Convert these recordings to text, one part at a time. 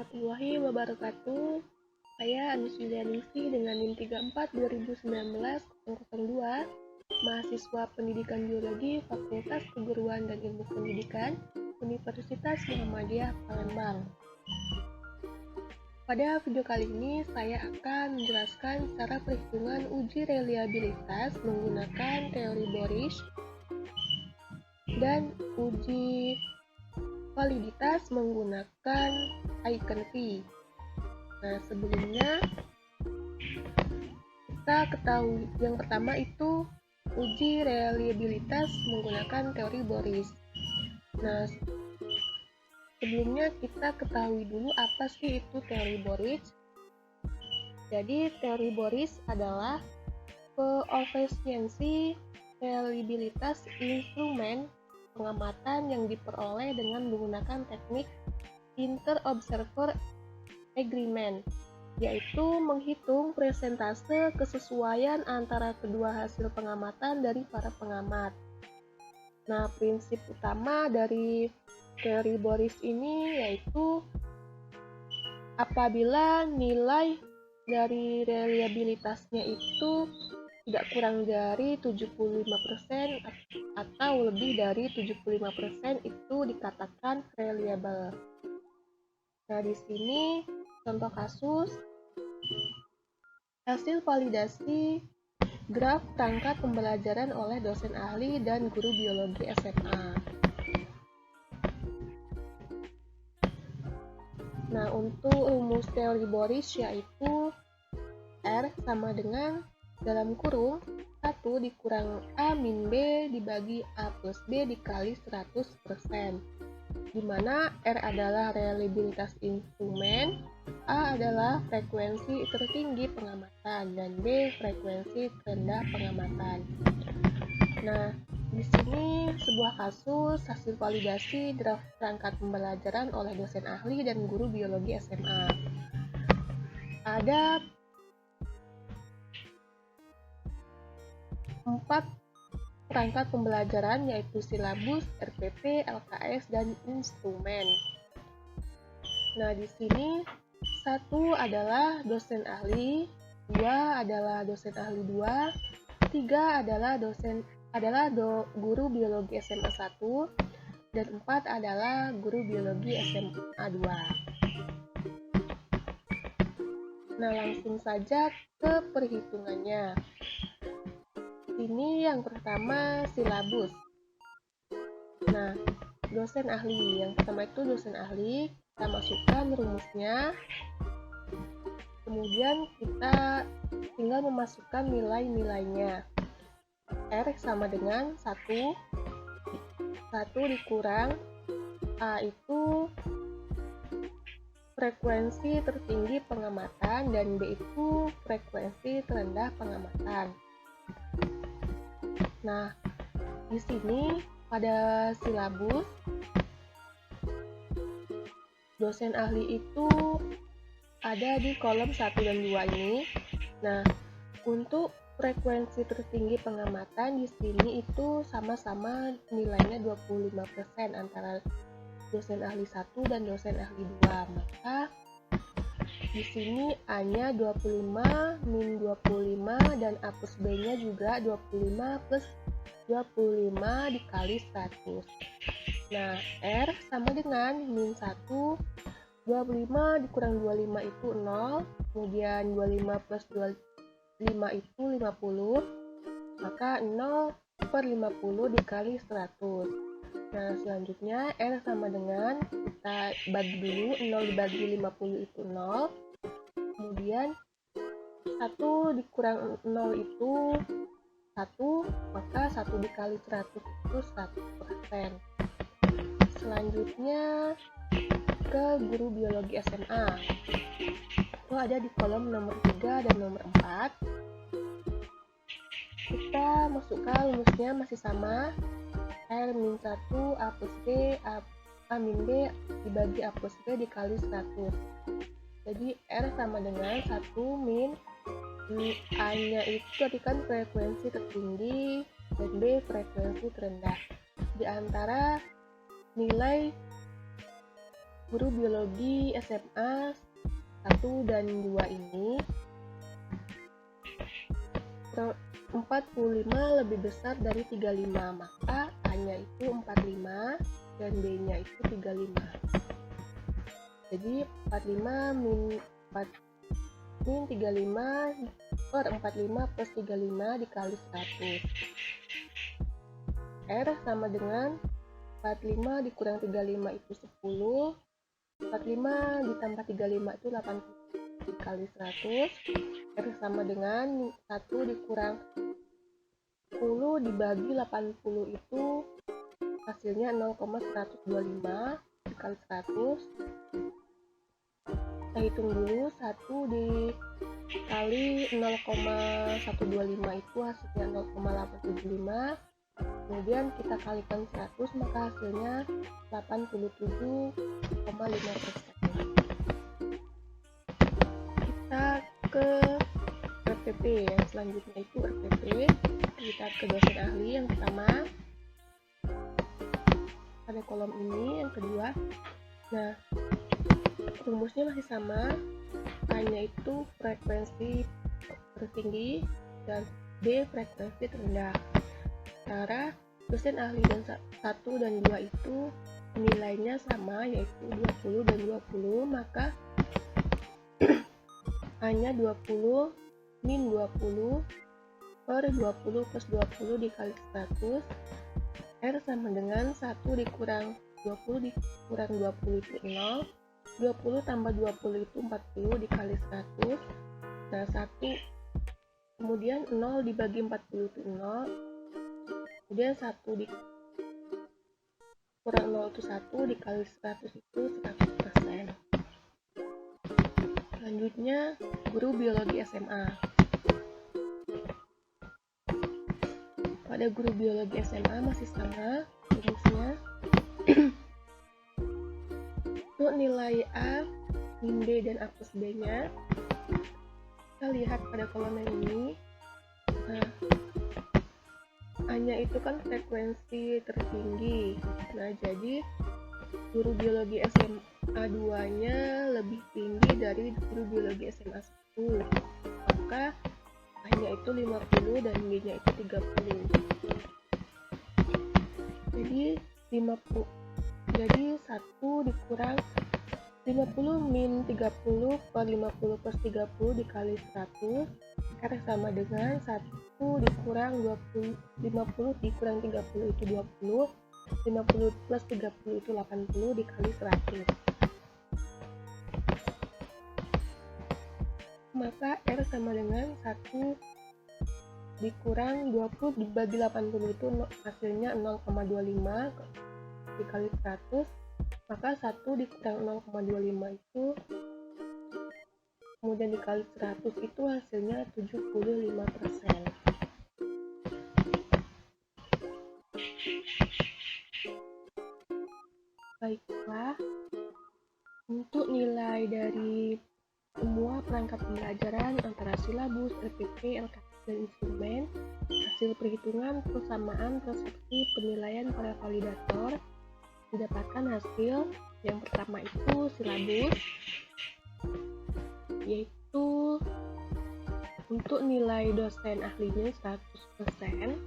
warahmatullahi wabarakatuh. Saya Anis Yulianingsi dengan NIM 34 2019-002, mahasiswa Pendidikan Biologi Fakultas Keguruan dan Ilmu Pendidikan Universitas Muhammadiyah Palembang. Pada video kali ini saya akan menjelaskan cara perhitungan uji reliabilitas menggunakan teori Boris dan uji validitas menggunakan Eigenvalue. Nah, sebelumnya kita ketahui yang pertama itu uji reliabilitas menggunakan teori Boris. Nah, sebelumnya kita ketahui dulu apa sih itu teori Boris. Jadi, teori Boris adalah koefisiensi reliabilitas instrumen pengamatan yang diperoleh dengan menggunakan teknik inter-observer agreement, yaitu menghitung persentase kesesuaian antara kedua hasil pengamatan dari para pengamat. Nah, prinsip utama dari teori Boris ini yaitu apabila nilai dari reliabilitasnya itu tidak kurang dari 75% atau lebih dari 75% itu dikatakan reliable. Nah, di sini contoh kasus hasil validasi graf perangkat pembelajaran oleh dosen ahli dan guru biologi SMA. Nah, untuk rumus teori Boris yaitu R sama dengan dalam kurung 1 dikurang A min B dibagi A plus B dikali 100%, di mana R adalah reliabilitas instrumen, A adalah frekuensi tertinggi pengamatan, dan B frekuensi terendah pengamatan. Nah, di sini sebuah kasus hasil validasi graf perangkat pembelajaran oleh dosen ahli dan guru biologi SMA. Ada 4 perangkat pembelajaran yaitu silabus, RPP, LKS, dan instrumen. Nah, di sini 1 adalah dosen ahli, 2 adalah dosen ahli 2, 3 adalah guru biologi SMA 1, dan 4 adalah guru biologi SMA 2. Nah, langsung saja ke perhitungannya. Ini yang pertama silabus. Nah, dosen ahli. Yang pertama itu dosen ahli. Kita masukkan rumusnya. Kemudian kita tinggal memasukkan nilai-nilainya. R sama dengan 1 dikurang A itu frekuensi tertinggi pengamatan dan B itu frekuensi terendah pengamatan. Nah, di sini pada silabus dosen ahli itu ada di kolom 1 dan 2 ini. Nah, untuk frekuensi tertinggi pengamatan di sini itu sama-sama nilainya 25% antara dosen ahli 1 dan dosen ahli 2. Maka di sini A-nya 25 min 25 dan A plus B-nya juga 25 plus 25 dikali 100. Nah, R sama dengan min 1, 25 dikurang 25 itu 0, kemudian 25 plus 25 itu 50, maka 0 per 50 dikali 100. Nah, selanjutnya R sama dengan, kita bagi dulu, 0 dibagi 50 itu 0, kemudian 1 dikurang 0 itu 1, maka 1 dikali 100 itu 100%. Selanjutnya ke guru biologi SMA. Itu ada di kolom nomor 3 dan nomor 4. Kita masukkan rumusnya masih sama. R min 1 A plus B A min B dibagi A plus B dikali 100. Jadi R sama dengan 1 min A-nya itu tadi kan frekuensi tertinggi dan B frekuensi terendah. Di antara nilai guru biologi SMA 1 dan 2 ini 45 lebih besar dari 35, maka A-nya itu 45 dan B-nya itu 35. Jadi 45 min 35 per 45 plus 35 dikali 100. R sama dengan 45 dikurang 35 itu 10, 45 ditambah 35 itu 80 dikali 100. R sama dengan 1 dikurang 10 dibagi 80 itu hasilnya 0,125 dikali 100. Kita hitung dulu, 1 dikali 0,125 itu hasilnya 0,875. Kemudian kita kalikan 100, maka hasilnya 87,5%. Kita ke RPP, yang selanjutnya itu RPP. Kita ke dosen ahli yang pertama pada kolom ini, yang kedua. Nah, rumusnya masih sama, A-nya itu frekuensi tertinggi dan B frekuensi terendah. Secara dosen ahli dan 1 dan 2 itu nilainya sama, yaitu 20 dan 20, maka A-nya 20 min 20 per 20 plus 20 dikali 100. R sama dengan 1 dikurang 20 dikurang 20 itu 0, 20 tambah 20 itu 40 dikali 100. Nah, 1 kemudian 0 dibagi 40 itu 0, kemudian 1 dikurang 0 itu 1 dikali 100 itu 100%. Selanjutnya guru biologi SMA. Pada guru biologi SMA masih sama rumusnya. Untuk nilai A, min B, dan A plus B nya kita lihat pada kolom yang ini. Nah, A nya itu kan frekuensi tertinggi. Nah, jadi guru biologi SMA 2 nya lebih tinggi dari guru biologi SMA 1, maka A-nya itu 50 dan B-nya itu 30. Jadi 1 dikurang 50 min 30 per 50 plus 30 dikali 100. R sama dengan 1 dikurang 20, 50 dikurang 30 itu 20, 50 plus 30 itu 80 dikali 100. Maka R sama dengan 1 dikurang 20 dibagi 80 itu hasilnya 0,25 dikali 100. Maka 1 dikurang 0,25 itu kemudian dikali 100 itu hasilnya 75%. Baiklah, untuk nilai dari semua perangkat pembelajaran antara silabus, RPP, LKS, dan instrumen, hasil perhitungan persamaan persepsi penilaian para validator didapatkan hasil yang pertama itu silabus, yaitu untuk nilai dosen ahlinya 100%,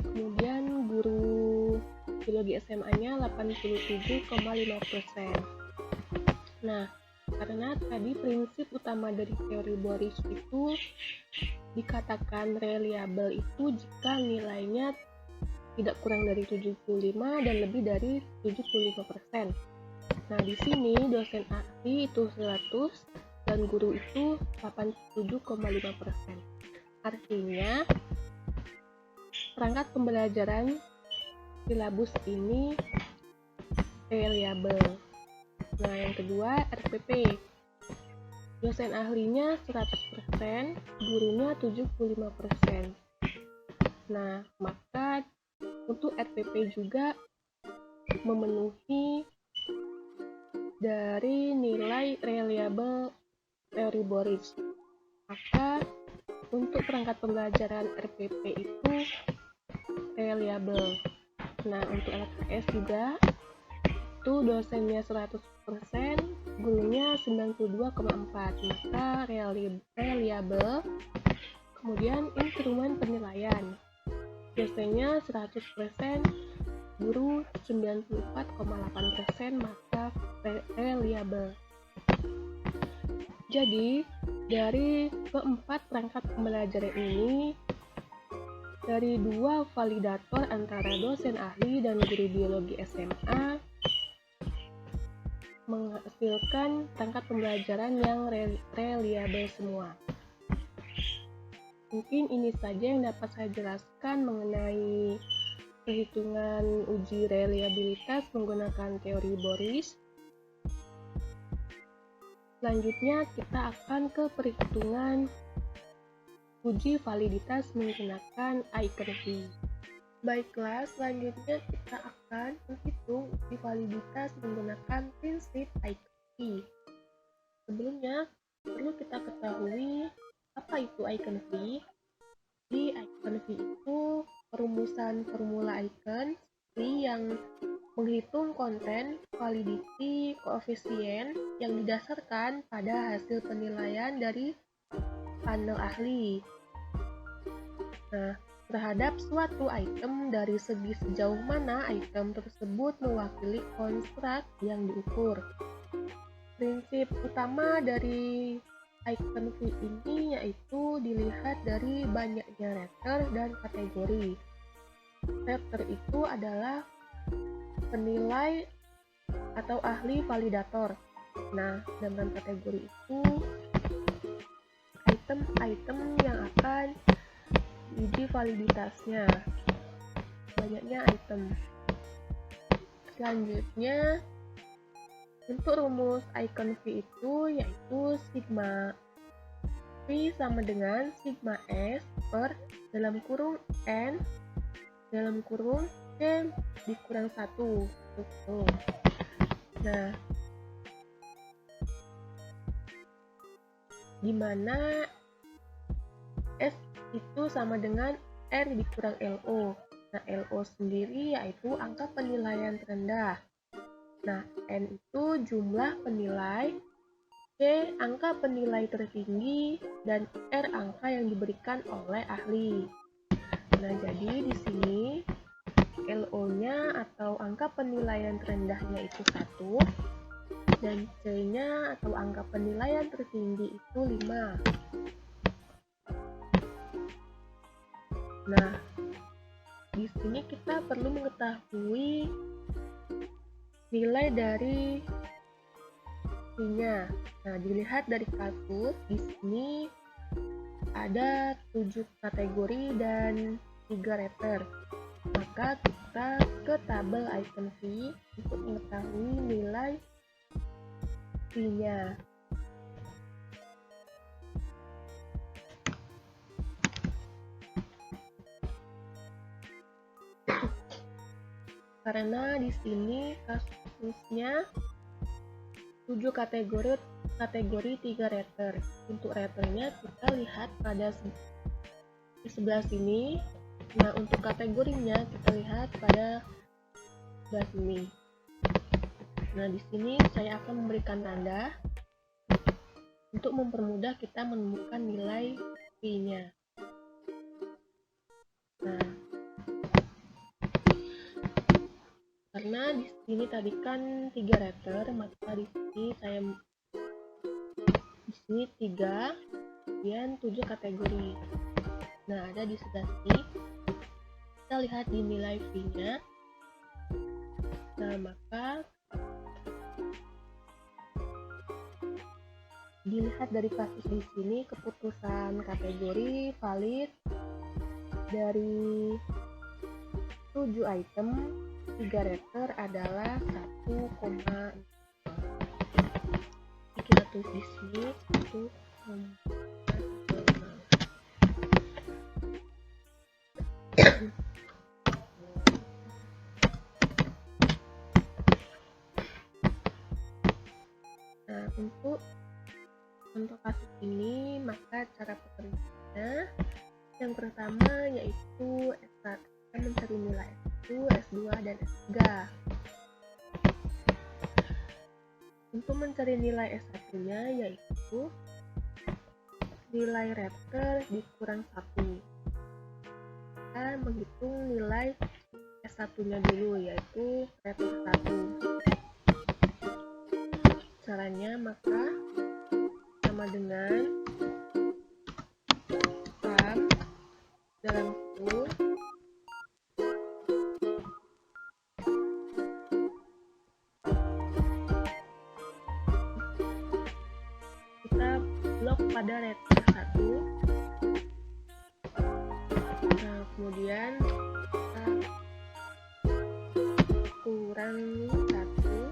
kemudian guru biologi SMA-nya 87,5%. Nah, karena tadi prinsip utama dari teori Boris itu dikatakan reliable itu jika nilainya tidak kurang dari 75 dan lebih dari 75%. Nah, di sini dosen ahli itu 100 dan guru itu 87,5%. Artinya perangkat pembelajaran silabus ini reliable. Nah, yang kedua RPP. Dosen ahlinya 100%, gurunya 75%. Nah, maka untuk RPP juga memenuhi dari nilai reliable teori Boris. Maka untuk perangkat pembelajaran RPP itu reliable. Nah, untuk LKS juga itu dosennya 100%, gurunya 92,4, maka reliable. Kemudian instrumen penilaian, biasanya 100%, guru 94,8%, maka reliable. Jadi dari keempat perangkat pembelajaran ini, dari dua validator antara dosen ahli dan guru biologi SMA menghasilkan perangkat pembelajaran yang reliable semua. Mungkin ini saja yang dapat saya jelaskan mengenai perhitungan uji reliabilitas menggunakan teori Boris. Selanjutnya kita akan ke perhitungan uji validitas menggunakan Aiken-V. Baiklah, selanjutnya kita akan menghitung uji validitas menggunakan prinsip Aiken-V. Sebelumnya, perlu kita ketahui apa itu Aiken-V. Di Aiken-V itu perumusan formula Aiken yang menghitung konten, validity, koefisien yang didasarkan pada hasil penilaian dari panel ahli. Nah, terhadap suatu item dari segi sejauh mana item tersebut mewakili konstruk yang diukur. Prinsip utama dari Aiken-V ini yaitu dilihat dari banyaknya rater dan kategori. Rater itu adalah penilai atau ahli validator. Nah, sedangkan kategori itu item-item yang akan diuji validitasnya. Banyaknya item. Selanjutnya, untuk rumus Aiken-V itu yaitu sigma V sama dengan sigma S per dalam kurung N dalam kurung C dikurang 1. Nah, dimana S itu sama dengan R dikurang LO. Nah, LO sendiri yaitu angka penilaian terendah. Nah, N itu jumlah penilai, C angka penilai tertinggi, dan R angka yang diberikan oleh ahli. Nah, jadi di sini LO-nya atau angka penilaian terendahnya itu 1, dan C-nya atau angka penilaian tertinggi itu 5. Nah, di sini kita perlu mengetahui nilai dari V-nya. Nah, dilihat dari kasus, di sini ada 7 kategori dan 3 rater. Maka kita ke tabel Aiken-V untuk mengetahui nilai V-nya. Karena di sini kasusnya 7 kategori 3 rater. Untuk raternya kita lihat pada di sebelah sini. Nah, untuk kategorinya kita lihat pada sebelah sini. Nah, di sini saya akan memberikan tanda untuk mempermudah kita menemukan nilai V-nya. Nah, karena di sini tadi kan 3 rater, maka di sini 3, kemudian 7 kategori. Nah, ada di sebelah sini. Kita lihat di nilai V-nya. Nah, maka dilihat dari kasus di sini, keputusan kategori valid dari 7 item 3 rater adalah 1,. Kita tulis di sini 1,5. Nah, untuk kasus ini maka cara pekerjaannya yang pertama yaitu S1 mencari nilai S1, S2, dan S3. Untuk mencari nilai S1-nya yaitu nilai raptor dikurang 1. Kita menghitung nilai S1-nya dulu, yaitu raptor 1. Caranya maka sama dengan sum dalam kurung kita blok pada raptor 1. Nah, kemudian kita kurangi 1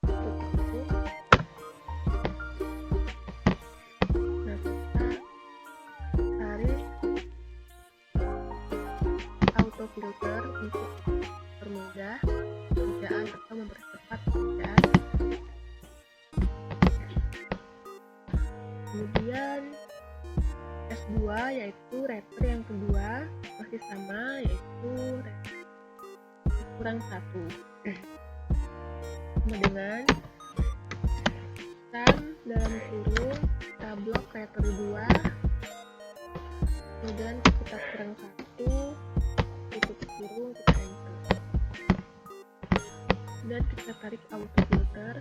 untuk itu. Nah, kita tarik auto filter untuk mempermudah pekerjaan atau mempercepat pekerjaan. Kemudian S2 yaitu raptor yang kedua masih sama, yaitu raptor kurang 1 sama dengan sum dalam kurung kita blok raptor 2, kemudian kita kurang 1, tutup kurung, kita enter, dan kita tarik auto filter.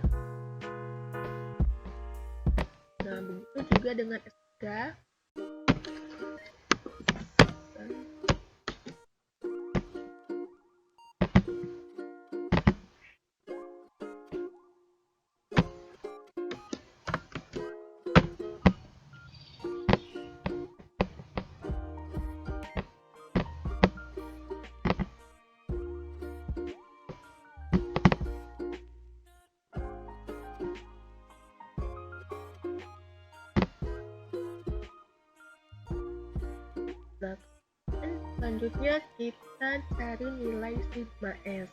Nah, begitu juga dengan S3. Nah, selanjutnya kita cari nilai sigma S.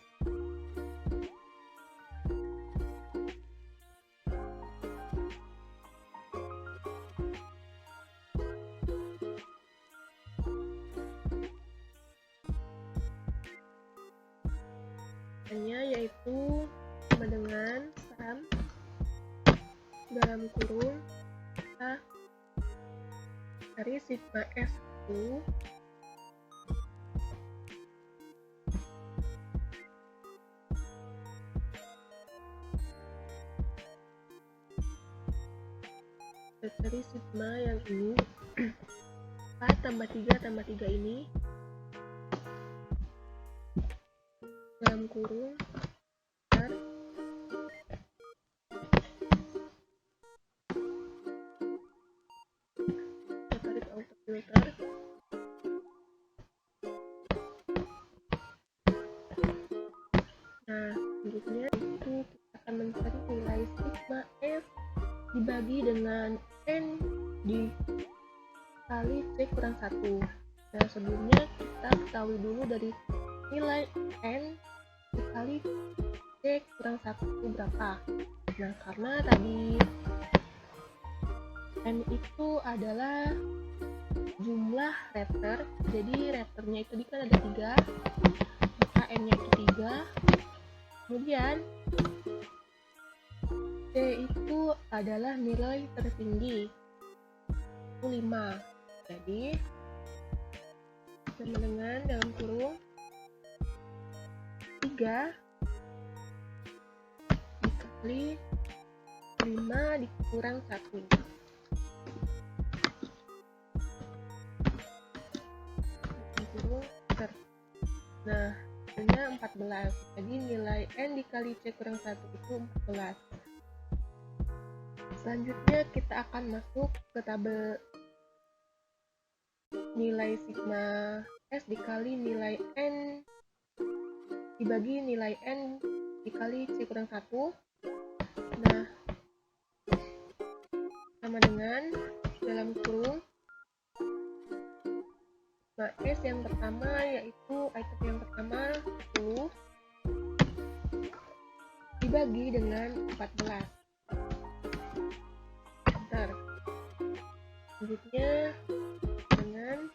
Yaitu sama dengan sum dalam kurung kita cari sigma S1 kita cari sigma yang ini 4 tambah 3 tambah 3 ini dalam kurung dan kita tarik auto filter. Nah, selanjutnya itu kita akan mencari nilai sigma F dibagi dengan N dikali C kurang 1. Nah, sebelumnya kita ketahui dulu dari nilai N dikali C kurang 1 itu berapa. Nah, karena tadi N itu adalah jumlah raptor, jadi raptornya itu kan ada 3, maka N nya itu 3. Kemudian C itu adalah nilai tertinggi, itu 5. Jadi sama dengan dalam kurung 3 dikali 5 dikurang 1. Nah, hasilnya 14. Jadi nilai N dikali C kurang 1 itu 14. Selanjutnya kita akan masuk ke tabel nilai sigma S dikali nilai N dibagi nilai N dikali C kurang 1. Nah, sama dengan dalam kurung sigma S yang pertama, yaitu item yang pertama 10 dibagi dengan 14. Bentar. Selanjutnya dengan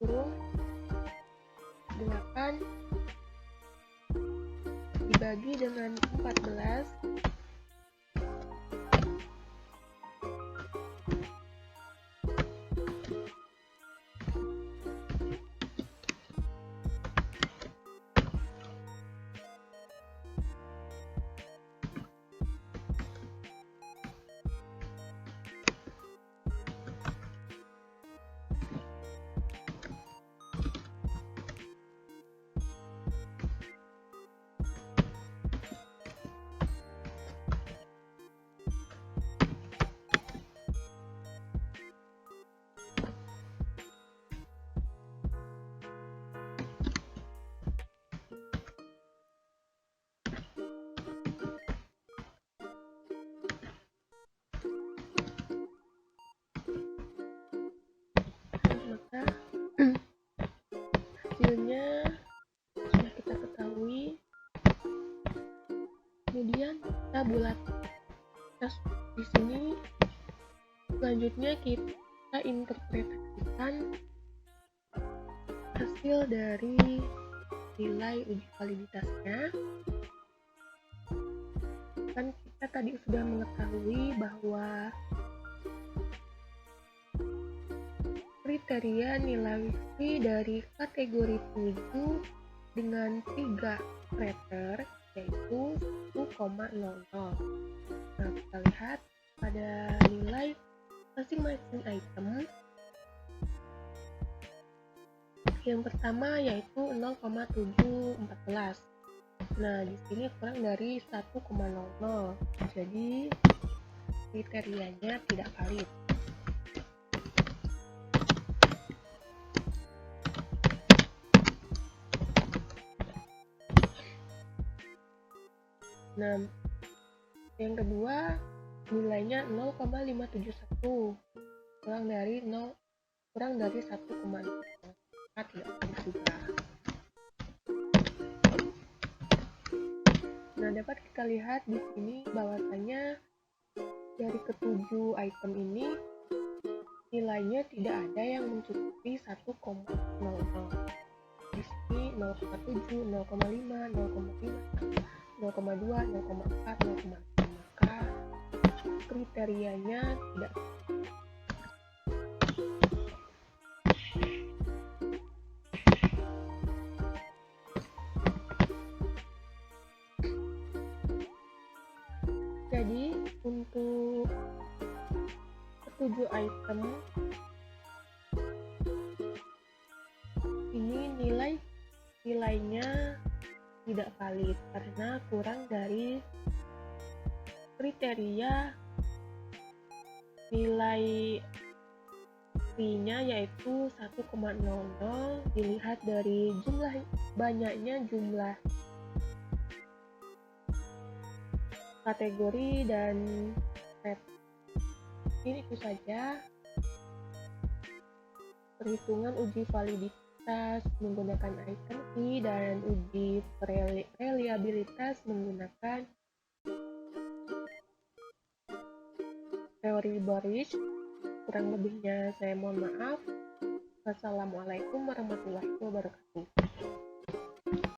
kurung 8 dibagi dibagi dengan 14. Maka hasilnya sudah kita ketahui. Kemudian kita bulat. Di sini selanjutnya kita interpretasikan hasil dari nilai uji validitasnya. Kan kita tadi sudah mengetahui bahwa kriteria nilai WISI dari kategori 7 dengan 3 krater yaitu 1,00. Nah, kita lihat pada nilai masing-masing item. Yang pertama yaitu 0,714. Nah, di sini kurang dari 1,00. Jadi kriterianya tidak valid. Nah, yang kedua nilainya 0,571, kurang dari 1,0, tidak valid juga. Nah, dapat kita lihat di sini bahwasanya dari ketujuh item ini nilainya tidak ada yang mencukupi 1,00. Di sini 0,7, 0,5, 0,5, 0,2, 0,4, 0,5. Maka kriterianya tidak. Jadi untuk ketujuh item ini nilainya tidak valid karena kurang dari kriteria nilai V-nya yaitu 1,00 dilihat dari banyaknya jumlah kategori dan set. Ini itu saja perhitungan uji validitas menggunakan item key dan uji reliabilitas menggunakan teori Boris. Kurang lebihnya saya mohon maaf. Wassalamualaikum warahmatullahi wabarakatuh.